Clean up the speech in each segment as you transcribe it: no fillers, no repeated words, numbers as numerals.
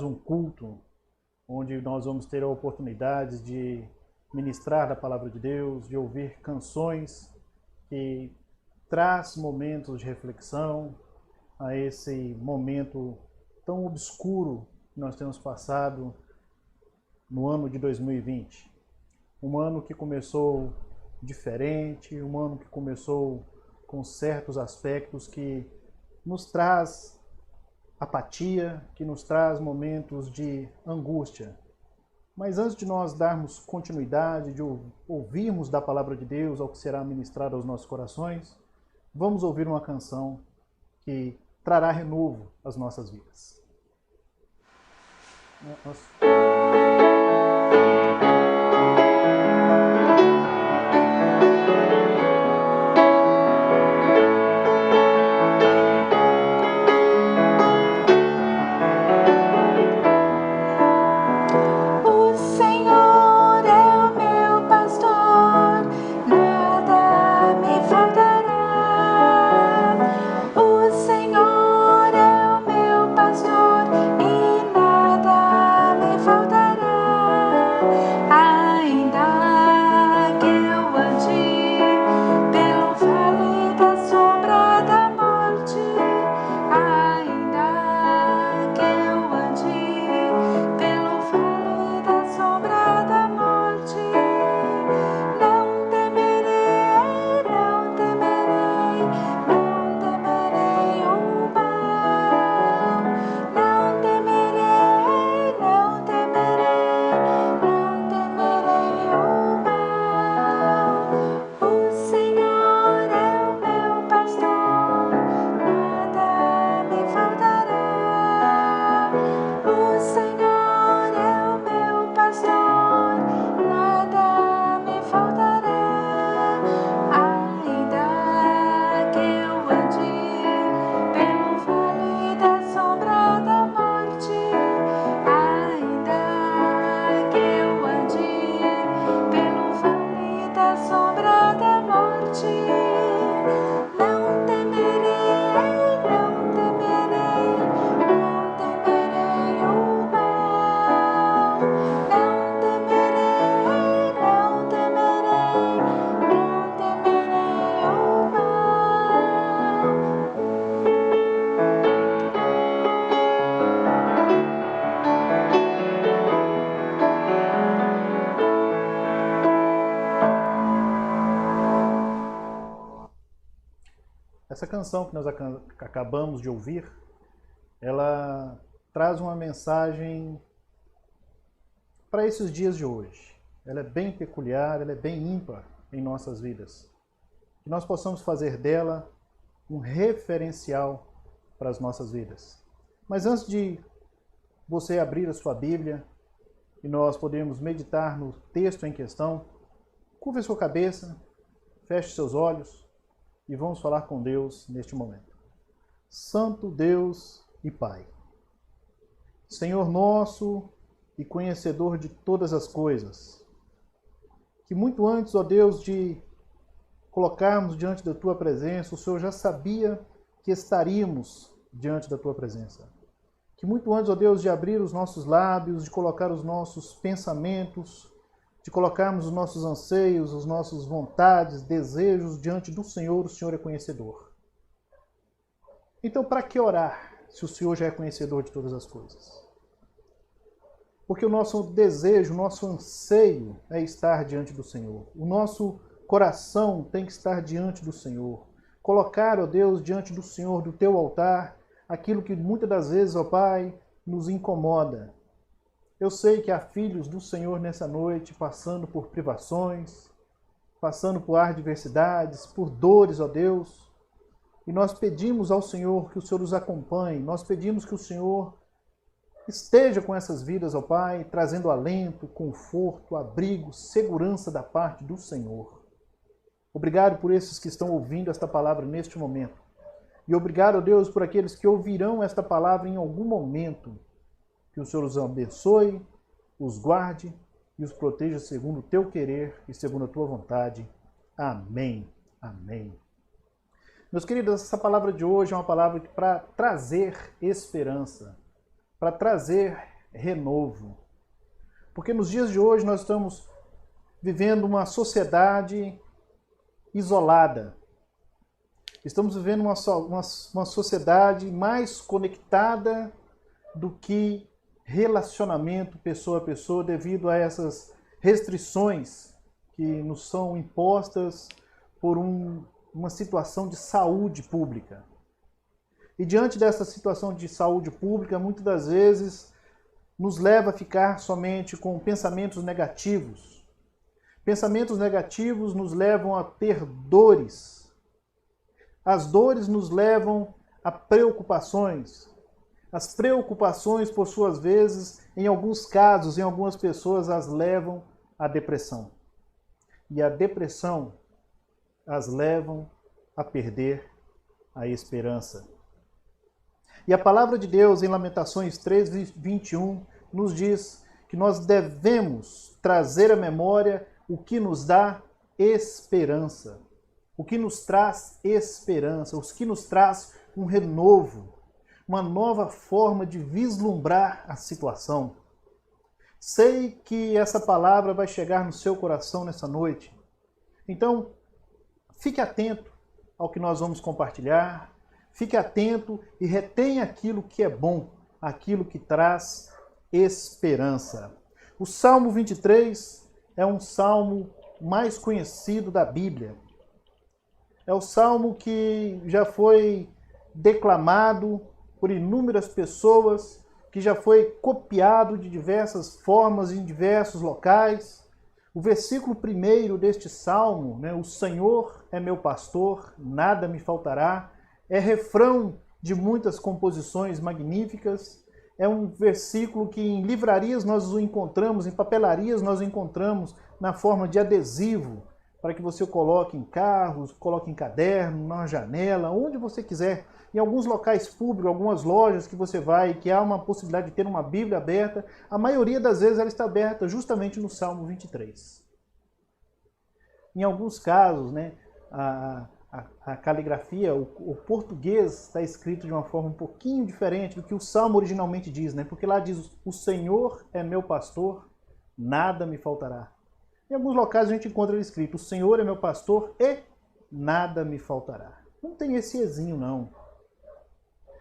um culto onde nós vamos ter a oportunidade de ministrar da palavra de Deus, de ouvir canções que traz momentos de reflexão a esse momento tão obscuro que nós temos passado no ano de 2020. Um ano que começou diferente, um ano que começou com certos aspectos que nos traz apatia, que nos traz momentos de angústia. Mas antes de nós darmos continuidade, de ouvirmos da palavra de Deus ao que será ministrado aos nossos corações, vamos ouvir uma canção que trará renovo às nossas vidas. Essa canção que nós acabamos de ouvir, ela traz uma mensagem para esses dias de hoje. Ela é bem peculiar, ela é bem ímpar em nossas vidas. Que nós possamos fazer dela um referencial para as nossas vidas. Mas antes de você abrir a sua Bíblia e nós podemos meditar no texto em questão, curva a sua cabeça, feche seus olhos e vamos falar com Deus neste momento. Santo Deus e Pai, Senhor nosso e conhecedor de todas as coisas, que muito antes, ó Deus, de colocarmos diante da Tua presença, o Senhor já sabia que estaríamos diante da Tua presença. Que muito antes, ó Deus, de abrir os nossos lábios, de colocar os nossos pensamentos, de colocarmos os nossos anseios, as nossas vontades, desejos diante do Senhor, o Senhor é conhecedor. Então, para que orar, se o Senhor já é conhecedor de todas as coisas? Porque o nosso desejo, o nosso anseio é estar diante do Senhor. O nosso coração tem que estar diante do Senhor. Colocar, ó Deus, diante do Senhor, do Teu altar, aquilo que muitas das vezes, ó Pai, nos incomoda. Eu sei que há filhos do Senhor nessa noite passando por privações, passando por adversidades, por dores, ó Deus. E nós pedimos ao Senhor que o Senhor os acompanhe, nós pedimos que o Senhor esteja com essas vidas, ó Pai, trazendo alento, conforto, abrigo, segurança da parte do Senhor. Obrigado por esses que estão ouvindo esta palavra neste momento. E obrigado, ó Deus, por aqueles que ouvirão esta palavra em algum momento. Que o Senhor os abençoe, os guarde e os proteja segundo o Teu querer e segundo a Tua vontade. Amém. Amém. Meus queridos, essa palavra de hoje é uma palavra para trazer esperança, para trazer renovo. Porque nos dias de hoje nós estamos vivendo uma sociedade isolada. Estamos vivendo uma sociedade mais conectada do que relacionamento pessoa a pessoa devido a essas restrições que nos são impostas por uma situação de saúde pública. E diante dessa situação de saúde pública, muitas das vezes nos leva a ficar somente com pensamentos negativos. Pensamentos negativos nos levam a ter dores. As dores nos levam a preocupações. As preocupações, por suas vezes, em alguns casos, em algumas pessoas, as levam à depressão. E a depressão as levam a perder a esperança. E a palavra de Deus, em Lamentações 3:21, nos diz que nós devemos trazer à memória o que nos dá esperança. O que nos traz esperança, o que nos traz um renovo, uma nova forma de vislumbrar a situação. Sei que essa palavra vai chegar no seu coração nessa noite. Então, fique atento ao que nós vamos compartilhar, fique atento e retenha aquilo que é bom, aquilo que traz esperança. O Salmo 23 é um salmo mais conhecido da Bíblia. É o salmo que já foi declamado por inúmeras pessoas, que já foi copiado de diversas formas em diversos locais. O versículo 1 deste salmo, o Senhor é meu pastor, nada me faltará, é refrão de muitas composições magníficas. É um versículo que em livrarias nós o encontramos, em papelarias nós o encontramos na forma de adesivo, para que você coloque em carros, coloque em caderno, na janela, onde você quiser. Em alguns locais públicos, algumas lojas que você vai, que há uma possibilidade de ter uma Bíblia aberta, a maioria das vezes ela está aberta justamente no Salmo 23. Em alguns casos, a caligrafia, o português está escrito de uma forma um pouquinho diferente do que o Salmo originalmente diz, porque lá diz, o Senhor é meu pastor, nada me faltará. Em alguns locais a gente encontra ele escrito, o Senhor é meu pastor e nada me faltará. Não tem esse ezinho, não.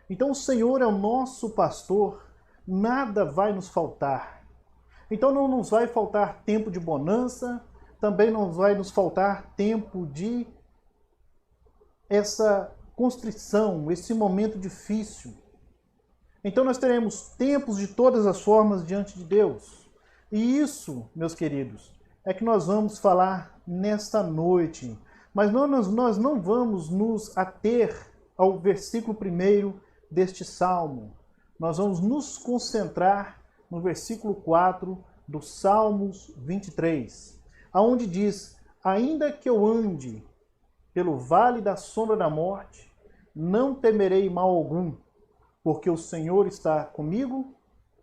Então o Senhor é o nosso pastor, nada vai nos faltar. Então não nos vai faltar tempo de bonança, também não vai nos faltar tempo de essa constrição, esse momento difícil. Então nós teremos tempos de todas as formas diante de Deus. E isso, meus queridos, é que nós vamos falar nesta noite. Mas nós não vamos nos ater ao versículo 1 deste salmo. Nós vamos nos concentrar no versículo 4 do Salmos 23, aonde diz, ainda que eu ande pelo vale da sombra da morte, não temerei mal algum, porque o Senhor está comigo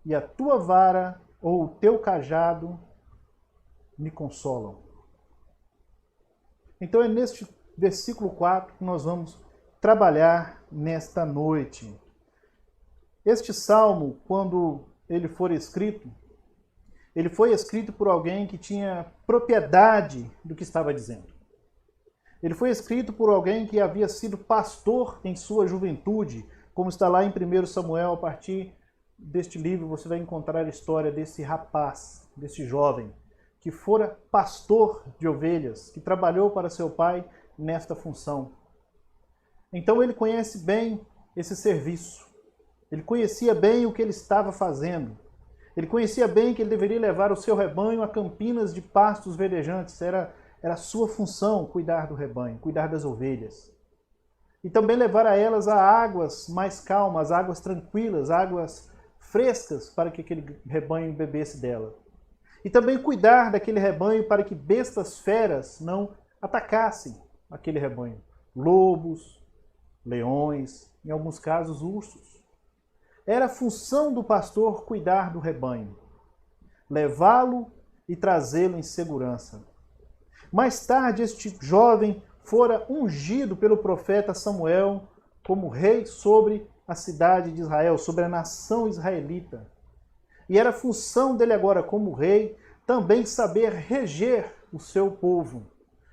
e a tua vara ou o teu cajado me consolam. Então é neste versículo 4 que nós vamos trabalhar nesta noite. Este salmo, quando ele foi escrito por alguém que tinha propriedade do que estava dizendo. Ele foi escrito por alguém que havia sido pastor em sua juventude, como está lá em 1 Samuel, a partir deste livro você vai encontrar a história desse rapaz, desse jovem, que fora pastor de ovelhas, que trabalhou para seu pai nesta função. Então ele conhece bem esse serviço. Ele conhecia bem o que ele estava fazendo. Ele conhecia bem que ele deveria levar o seu rebanho a campinas de pastos verdejantes. Era a sua função cuidar do rebanho, cuidar das ovelhas. E também levar a elas a águas mais calmas, águas tranquilas, águas frescas para que aquele rebanho bebesse dela. E também cuidar daquele rebanho para que bestas feras não atacassem aquele rebanho. Lobos, leões, em alguns casos ursos. Era a função do pastor cuidar do rebanho, levá-lo e trazê-lo em segurança. Mais tarde, este jovem fora ungido pelo profeta Samuel como rei sobre a cidade de Israel, sobre a nação israelita. E era função dele agora, como rei, também saber reger o seu povo,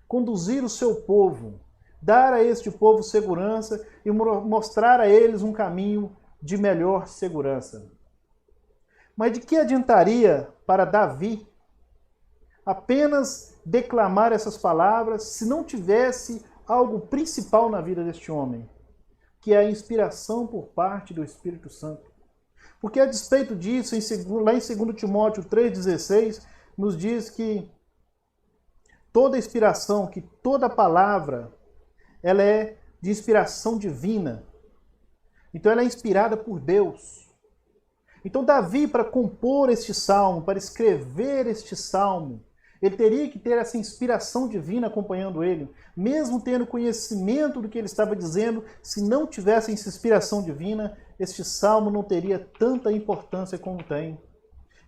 conduzir o seu povo, dar a este povo segurança e mostrar a eles um caminho de melhor segurança. Mas de que adiantaria para Davi apenas declamar essas palavras se não tivesse algo principal na vida deste homem, que é a inspiração por parte do Espírito Santo? Porque a despeito disso, lá em 2 Timóteo 3,16, nos diz que toda inspiração, que toda palavra, ela é de inspiração divina. Então ela é inspirada por Deus. Então Davi, para compor este salmo, para escrever este salmo, ele teria que ter essa inspiração divina acompanhando ele. Mesmo tendo conhecimento do que ele estava dizendo, se não tivesse essa inspiração divina, este salmo não teria tanta importância como tem.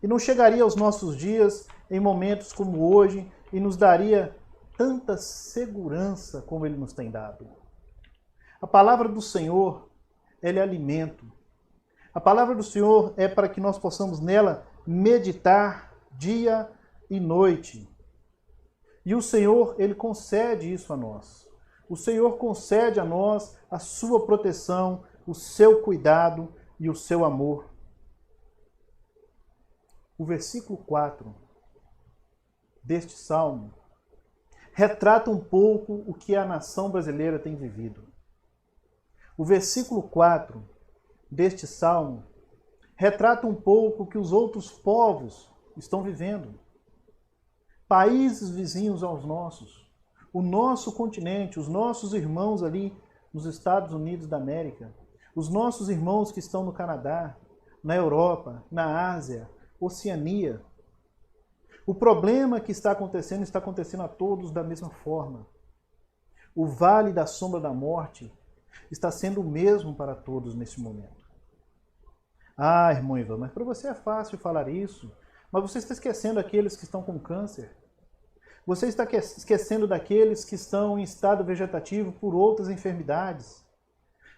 E não chegaria aos nossos dias em momentos como hoje e nos daria tanta segurança como ele nos tem dado. A palavra do Senhor, ela é alimento. A palavra do Senhor é para que nós possamos nela meditar dia e noite. E o Senhor, ele concede isso a nós. O Senhor concede a nós a sua proteção, o seu cuidado e o seu amor. O versículo 4 deste salmo retrata um pouco o que a nação brasileira tem vivido. O versículo 4 deste salmo retrata um pouco o que os outros povos estão vivendo. Países vizinhos aos nossos, o nosso continente, os nossos irmãos ali nos Estados Unidos da América, os nossos irmãos que estão no Canadá, na Europa, na Ásia, Oceania. O problema que está acontecendo a todos da mesma forma. O vale da sombra da morte está sendo o mesmo para todos nesse momento. Ah, irmão Ivan, mas para você é fácil falar isso, mas você está esquecendo aqueles que estão com câncer. Você está esquecendo daqueles que estão em estado vegetativo por outras enfermidades.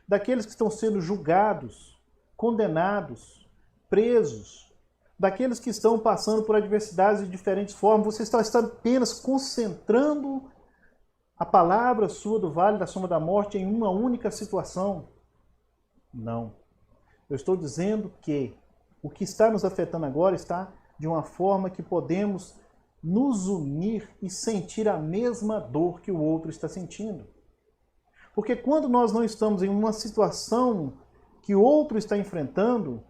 Daqueles que estão sendo julgados, condenados, presos. Daqueles que estão passando por adversidades de diferentes formas. Você está apenas concentrando a palavra sua do vale da sombra da morte em uma única situação. Não. Eu estou dizendo que o que está nos afetando agora está de uma forma que podemos nos unir e sentir a mesma dor que o outro está sentindo. Porque quando nós não estamos em uma situação que o outro está enfrentando,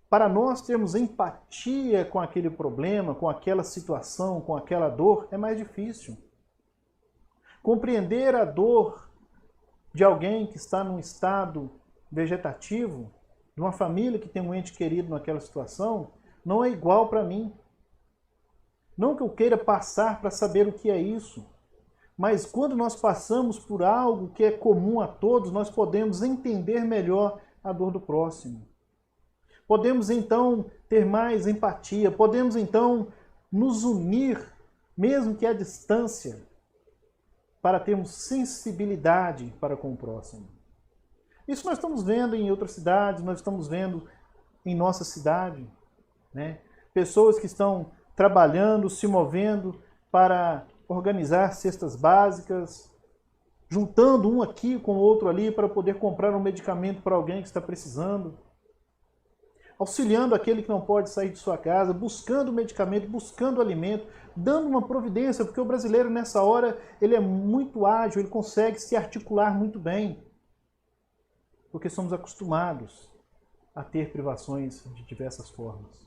para nós termos empatia com aquele problema, com aquela situação, com aquela dor, é mais difícil. Compreender a dor de alguém que está num estado vegetativo, de uma família que tem um ente querido naquela situação, não é igual para mim. Não que eu queira passar para saber o que é isso, mas quando nós passamos por algo que é comum a todos, nós podemos entender melhor a dor do próximo. Podemos então ter mais empatia, podemos então nos unir, mesmo que à distância, para termos sensibilidade para com o próximo. Isso nós estamos vendo em outras cidades, nós estamos vendo em nossa cidade, né? Pessoas que estão trabalhando, se movendo para organizar cestas básicas, juntando um aqui com o outro ali para poder comprar um medicamento para alguém que está precisando, auxiliando aquele que não pode sair de sua casa, buscando medicamento, buscando alimento, dando uma providência, porque o brasileiro nessa hora ele é muito ágil, ele consegue se articular muito bem, porque somos acostumados a ter privações de diversas formas.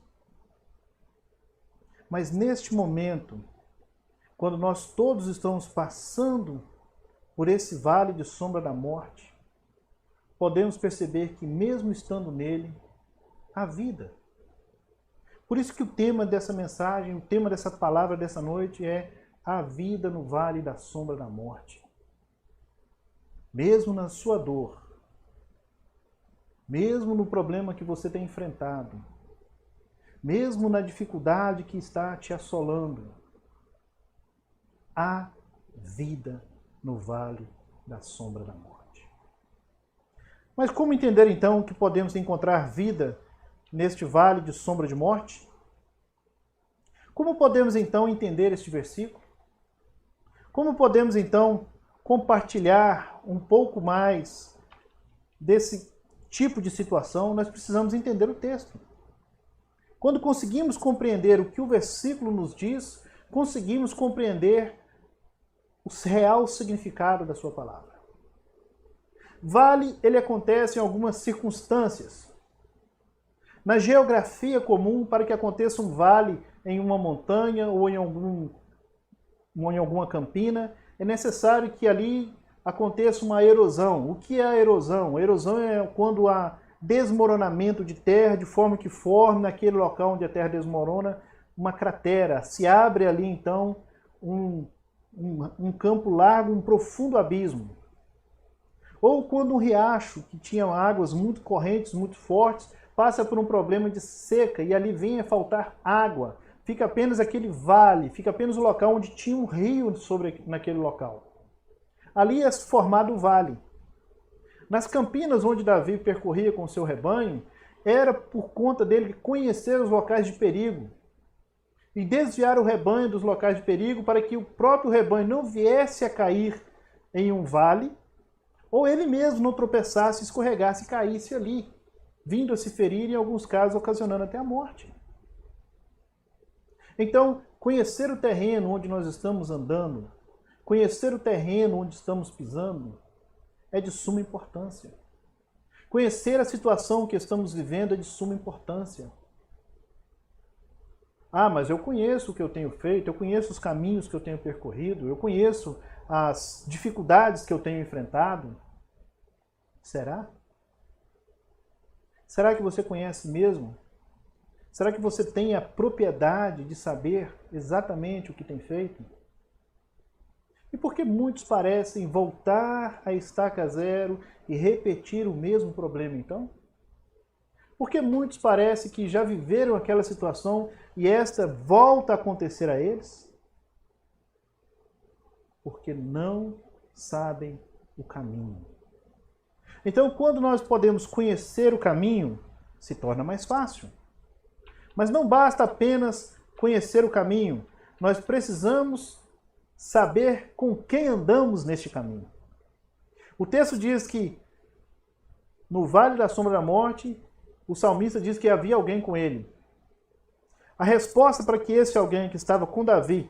Mas neste momento, quando nós todos estamos passando por esse vale de sombra da morte, podemos perceber que mesmo estando nele, há vida. Por isso que o tema dessa mensagem, o tema dessa palavra dessa noite é a vida no vale da sombra da morte. Mesmo na sua dor, mesmo no problema que você tem enfrentado, mesmo na dificuldade que está te assolando, há vida no vale da sombra da morte. Mas como entender então que podemos encontrar vida neste vale de sombra de morte? Como podemos então entender este versículo? Como podemos então compartilhar um pouco mais desse tipo de situação? Nós precisamos entender o texto. Quando conseguimos compreender o que o versículo nos diz, conseguimos compreender o real significado da sua palavra. Vale, ele acontece em algumas circunstâncias. Na geografia comum, para que aconteça um vale em uma montanha ou em alguma campina, é necessário que ali aconteça uma erosão. O que é a erosão? A erosão é quando há desmoronamento de terra, de forma que forme naquele local onde a terra desmorona uma cratera. Se abre ali então um campo largo, um profundo abismo. Ou quando um riacho, que tinha águas muito correntes, muito fortes, passa por um problema de seca e ali vem a faltar água. Fica apenas aquele vale, fica apenas o local onde tinha um rio naquele local. Ali é formado o vale. Nas campinas onde Davi percorria com o seu rebanho, era por conta dele conhecer os locais de perigo e desviar o rebanho dos locais de perigo para que o próprio rebanho não viesse a cair em um vale, ou ele mesmo não tropeçasse, escorregasse e caísse ali, vindo a se ferir, em alguns casos ocasionando até a morte. Então, conhecer o terreno onde nós estamos andando, conhecer o terreno onde estamos pisando, é de suma importância. Conhecer a situação que estamos vivendo é de suma importância. Ah, mas eu conheço o que eu tenho feito, eu conheço os caminhos que eu tenho percorrido, eu conheço as dificuldades que eu tenho enfrentado. Será? Será que você conhece mesmo? Será que você tem a propriedade de saber exatamente o que tem feito? E por que muitos parecem voltar à estaca zero e repetir o mesmo problema então? Por que muitos parecem que já viveram aquela situação e esta volta a acontecer a eles? Porque não sabem o caminho. Então, quando nós podemos conhecer o caminho, se torna mais fácil. Mas não basta apenas conhecer o caminho, nós precisamos saber com quem andamos neste caminho. O texto diz que no vale da sombra da morte, o salmista diz que havia alguém com ele. A resposta para que esse alguém que estava com Davi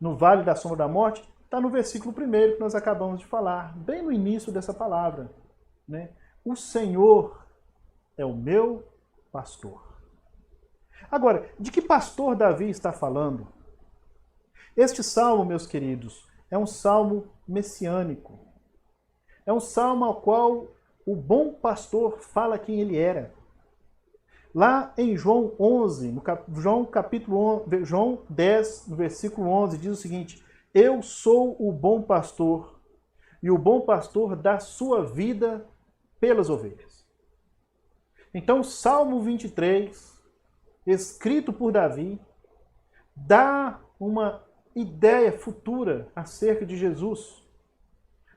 no vale da sombra da morte está no versículo 1 que nós acabamos de falar, bem no início dessa palavra, né? O Senhor é o meu pastor. Agora, de que pastor Davi está falando? Este salmo, meus queridos, é um salmo messiânico. É um salmo ao qual o bom pastor fala quem ele era. Lá em João 11, João 10, no versículo 11, diz o seguinte: eu sou o bom pastor, e o bom pastor dá sua vida pelas ovelhas. Então, o Salmo 23, escrito por Davi, dá uma ideia futura acerca de Jesus,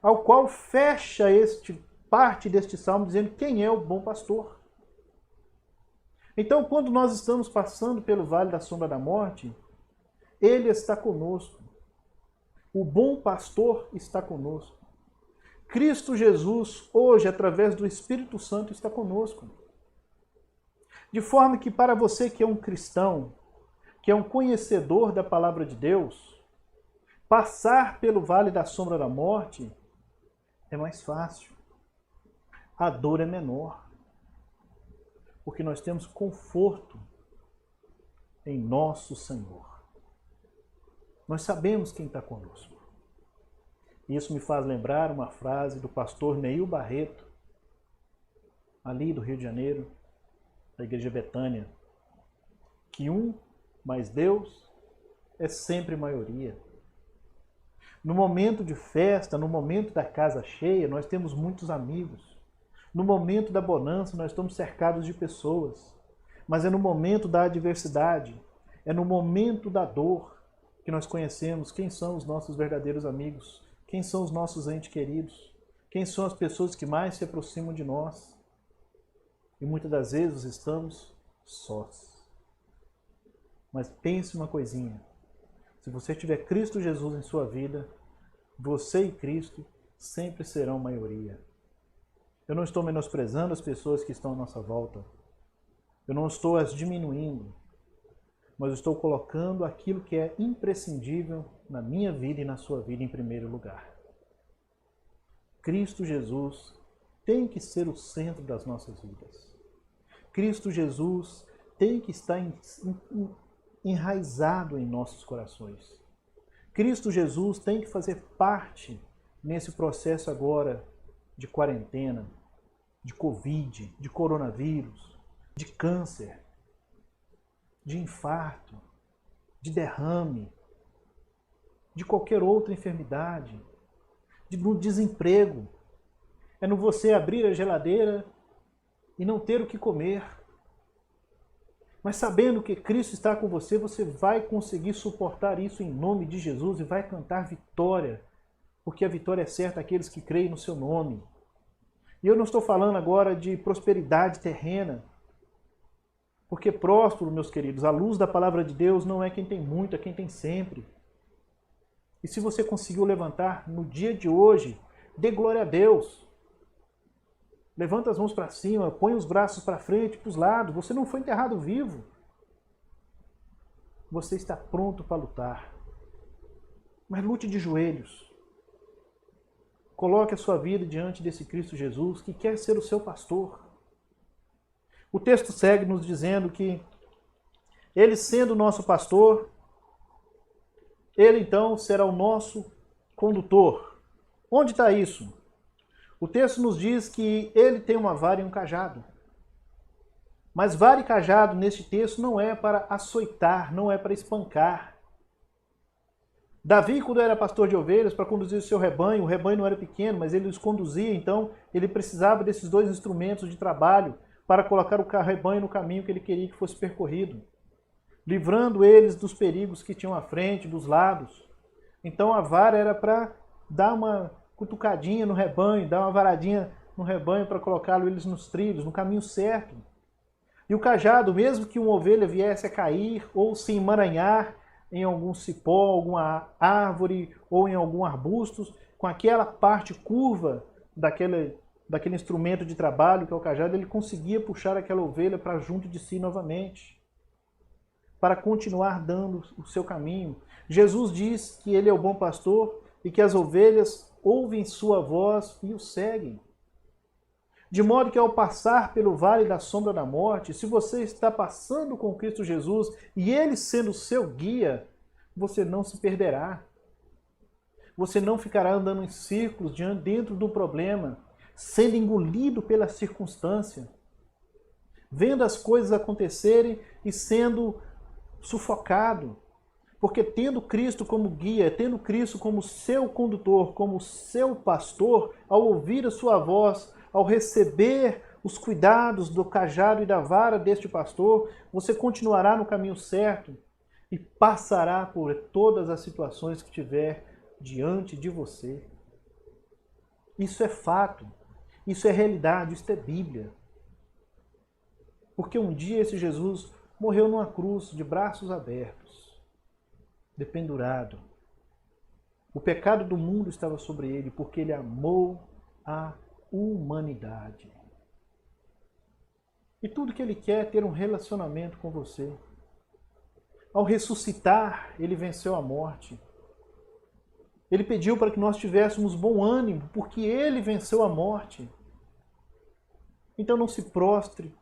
ao qual fecha parte deste salmo dizendo quem é o bom pastor. Então, quando nós estamos passando pelo vale da sombra da morte, ele está conosco. O bom pastor está conosco. Cristo Jesus, hoje, através do Espírito Santo, está conosco. De forma que para você que é um cristão, que é um conhecedor da palavra de Deus, passar pelo vale da sombra da morte é mais fácil. A dor é menor. Porque nós temos conforto em nosso Senhor. Nós sabemos quem está conosco. Isso me faz lembrar uma frase do pastor Neil Barreto, ali do Rio de Janeiro, da Igreja Betânia, que mais Deus é sempre maioria. No momento de festa, no momento da casa cheia, nós temos muitos amigos. No momento da bonança, nós estamos cercados de pessoas. Mas é no momento da adversidade, é no momento da dor que nós conhecemos quem são os nossos verdadeiros amigos, quem são os nossos entes queridos, quem são as pessoas que mais se aproximam de nós. E muitas das vezes estamos sós. Mas pense uma coisinha. Se você tiver Cristo Jesus em sua vida, você e Cristo sempre serão maioria. Eu não estou menosprezando as pessoas que estão à nossa volta. Eu não estou as diminuindo. Mas estou colocando aquilo que é imprescindível na minha vida e na sua vida em primeiro lugar. Cristo Jesus tem que ser o centro das nossas vidas. Cristo Jesus tem que estar enraizado em nossos corações. Cristo Jesus tem que fazer parte nesse processo agora de quarentena, de Covid, de coronavírus, de câncer, de infarto, de derrame, de qualquer outra enfermidade, do desemprego. É no você abrir a geladeira e não ter o que comer. Mas sabendo que Cristo está com você, você vai conseguir suportar isso em nome de Jesus e vai cantar vitória, porque a vitória é certa àqueles que creem no seu nome. E eu não estou falando agora de prosperidade terrena, porque próspero, meus queridos, a luz da palavra de Deus não é quem tem muito, é quem tem sempre. E se você conseguiu levantar no dia de hoje, dê glória a Deus. Levanta as mãos para cima, põe os braços para frente, para os lados. Você não foi enterrado vivo. Você está pronto para lutar. Mas lute de joelhos. Coloque a sua vida diante desse Cristo Jesus que quer ser o seu pastor. O texto segue nos dizendo que ele sendo o nosso pastor, ele então será o nosso condutor. Onde está isso? O texto nos diz que ele tem uma vara e um cajado. Mas vara e cajado neste texto não é para açoitar, não é para espancar. Davi, quando era pastor de ovelhas, para conduzir o seu rebanho, o rebanho não era pequeno, mas ele os conduzia, então ele precisava desses dois instrumentos de trabalho para colocar o rebanho no caminho que ele queria que fosse percorrido, livrando eles dos perigos que tinham à frente, dos lados. Então a vara era para dar uma cutucadinha no rebanho, dar uma varadinha no rebanho para colocá-lo eles nos trilhos, no caminho certo. E o cajado, mesmo que uma ovelha viesse a cair ou se emaranhar em algum cipó, alguma árvore ou em algum arbusto, com aquela parte curva daquele instrumento de trabalho que é o cajado, ele conseguia puxar aquela ovelha para junto de si novamente, para continuar dando o seu caminho. Jesus diz que ele é o bom pastor e que as ovelhas ouvem sua voz e o seguem. De modo que ao passar pelo vale da sombra da morte, se você está passando com Cristo Jesus e ele sendo seu guia, você não se perderá. Você não ficará andando em círculos dentro do problema, sendo engolido pela circunstância, vendo as coisas acontecerem e sendo sufocado. Porque tendo Cristo como guia, tendo Cristo como seu condutor, como seu pastor, ao ouvir a sua voz, ao receber os cuidados do cajado e da vara deste pastor, você continuará no caminho certo e passará por todas as situações que tiver diante de você. Isso é fato, isso é realidade, isso é Bíblia. Porque um dia esse Jesus morreu numa cruz de braços abertos, dependurado. O pecado do mundo estava sobre ele porque ele amou a humanidade. E tudo que ele quer é ter um relacionamento com você. Ao ressuscitar, ele venceu a morte. Ele pediu para que nós tivéssemos bom ânimo, porque ele venceu a morte. Então não se prostre,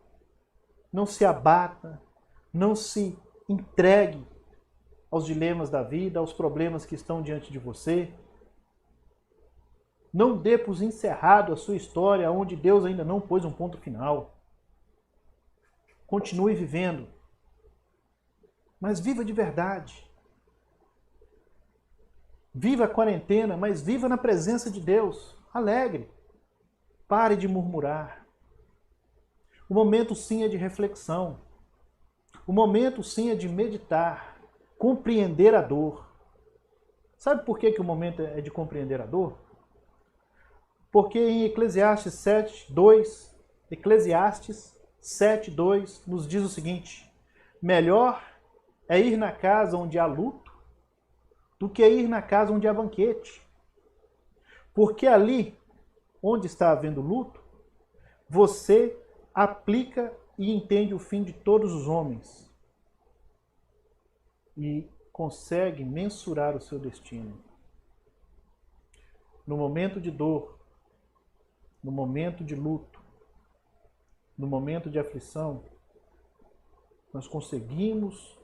não se abata, não se entregue aos dilemas da vida, aos problemas que estão diante de você. Não dê por encerrado a sua história onde Deus ainda não pôs um ponto final. Continue vivendo. Mas viva de verdade. Viva a quarentena, mas viva na presença de Deus. Alegre. Pare de murmurar. O momento sim é de reflexão. O momento sim é de meditar. Compreender a dor. Sabe por que o momento é de compreender a dor? Porque em Eclesiastes 7:2, Eclesiastes 7:2 nos diz o seguinte: melhor é ir na casa onde há luto do que ir na casa onde há banquete. Porque ali, onde está havendo luto, você aplica e entende o fim de todos os homens e consegue mensurar o seu destino. No momento de dor, no momento de luto, no momento de aflição, nós conseguimos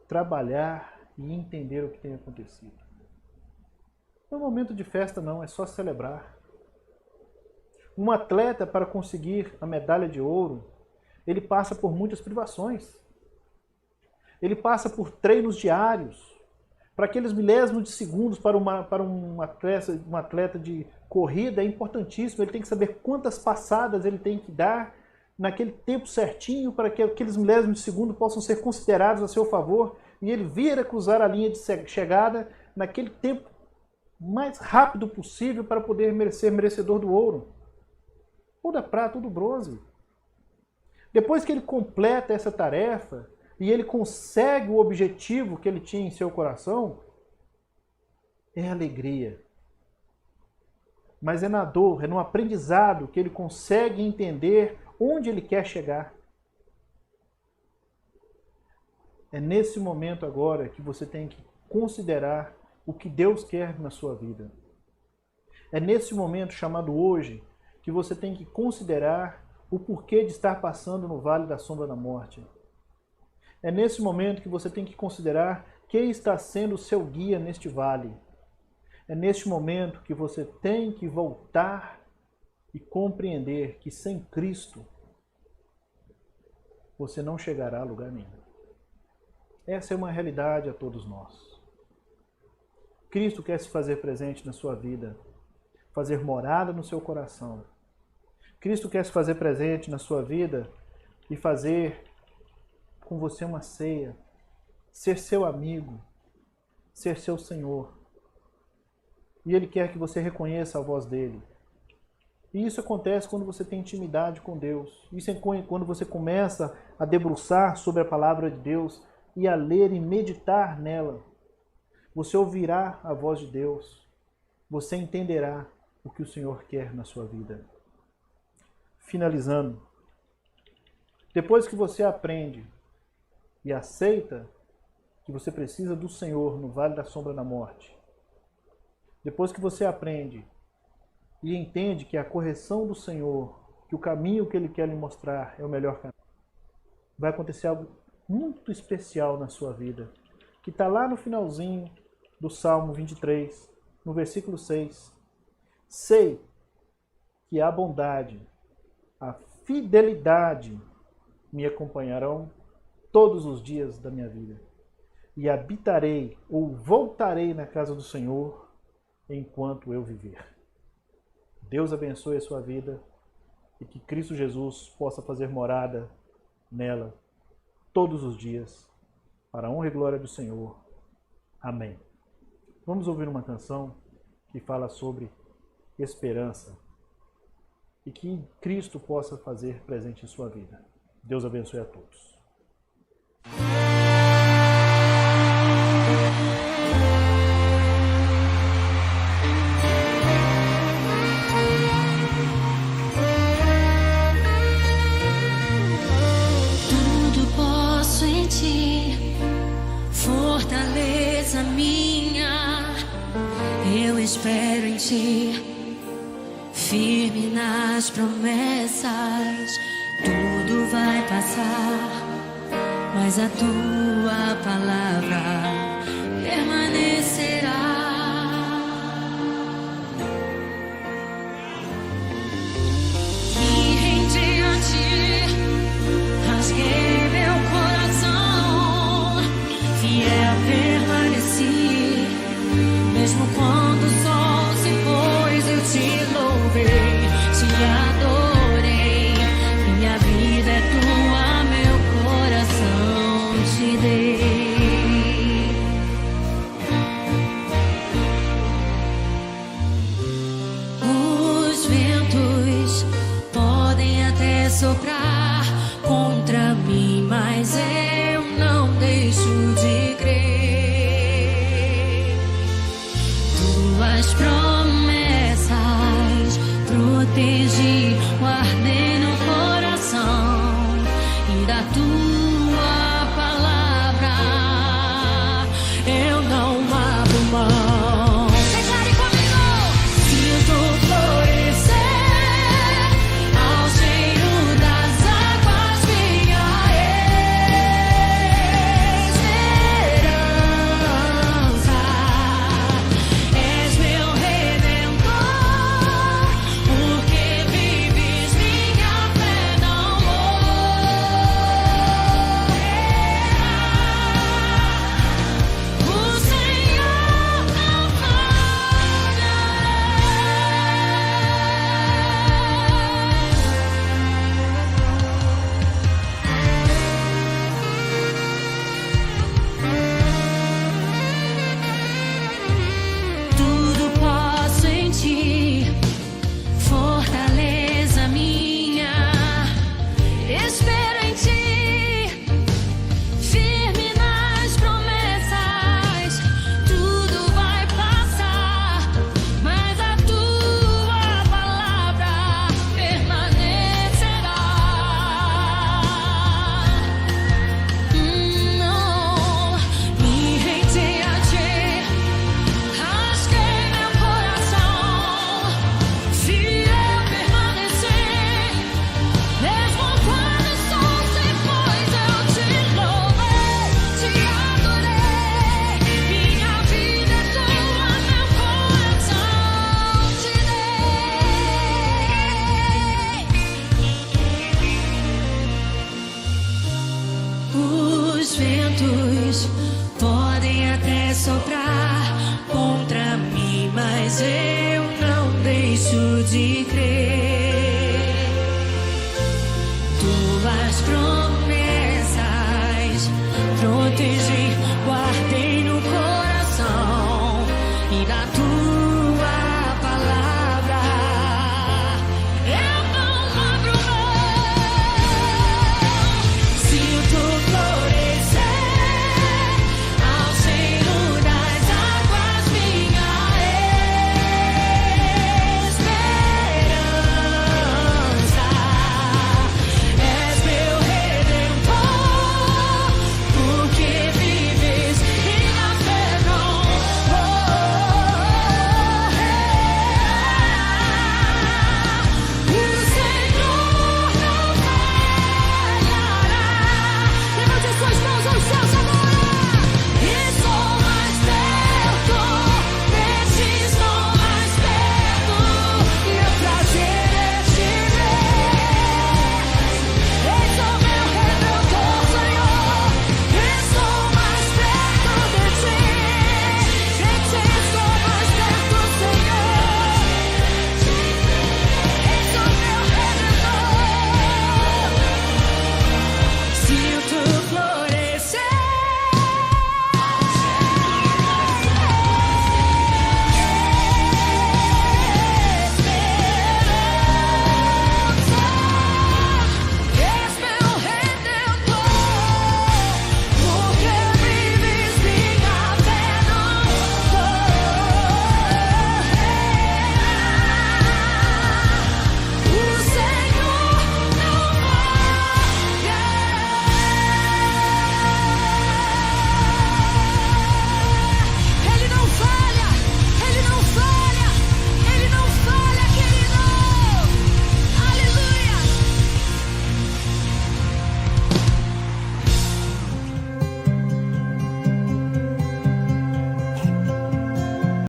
trabalhar e entender o que tem acontecido. Não é um momento de festa não, é só celebrar. Um atleta, para conseguir a medalha de ouro, ele passa por muitas privações. Ele passa por treinos diários. Para aqueles milésimos de segundos para um atleta de corrida é importantíssimo. Ele tem que saber quantas passadas ele tem que dar naquele tempo certinho para que aqueles milésimos de segundo possam ser considerados a seu favor e ele vir a cruzar a linha de chegada naquele tempo mais rápido possível para poder ser merecedor do ouro, ou da prata, ou do bronze. Depois que ele completa essa tarefa e ele consegue o objetivo que ele tinha em seu coração, é alegria. Mas é na dor, é no aprendizado que ele consegue entender onde ele quer chegar. É nesse momento agora que você tem que considerar o que Deus quer na sua vida. É nesse momento chamado hoje que você tem que considerar o porquê de estar passando no vale da sombra da morte. É nesse momento que você tem que considerar quem está sendo o seu guia neste vale. É neste momento que você tem que voltar e compreender que sem Cristo você não chegará a lugar nenhum. Essa é uma realidade a todos nós. Cristo quer se fazer presente na sua vida, fazer morada no seu coração. Cristo quer se fazer presente na sua vida e fazer com você uma ceia, ser seu amigo, ser seu Senhor. E Ele quer que você reconheça a voz dEle. E isso acontece quando você tem intimidade com Deus. Isso é quando você começa a debruçar sobre a palavra de Deus e a ler e meditar nela. Você ouvirá a voz de Deus. Você entenderá o que o Senhor quer na sua vida. Finalizando, depois que você aprende e aceita que você precisa do Senhor no vale da sombra da morte, depois que você aprende e entende que a correção do Senhor, que o caminho que Ele quer lhe mostrar é o melhor caminho, vai acontecer algo muito especial na sua vida, que está lá no finalzinho do Salmo 23, no versículo 6. Sei que a bondade, a fidelidade me acompanharão todos os dias da minha vida, e habitarei ou voltarei na casa do Senhor enquanto eu viver. Deus abençoe a sua vida e que Cristo Jesus possa fazer morada nela todos os dias, para a honra e glória do Senhor. Amém. Vamos ouvir uma canção que fala sobre esperança e que Cristo possa fazer presente em sua vida. Deus abençoe a todos. Tudo posso em ti, fortaleza minha, eu espero em ti. Firme nas promessas, tudo vai passar, mas a tua palavra permanecerá. Me rendi a ti, rasguei meu coração, fiel permaneci, mesmo quando o sol se pôs, eu te louvei, te adorei, minha vida é tua, meu coração te dei. Os ventos podem até soprar de crer. Tuas promessas protegi, guardei no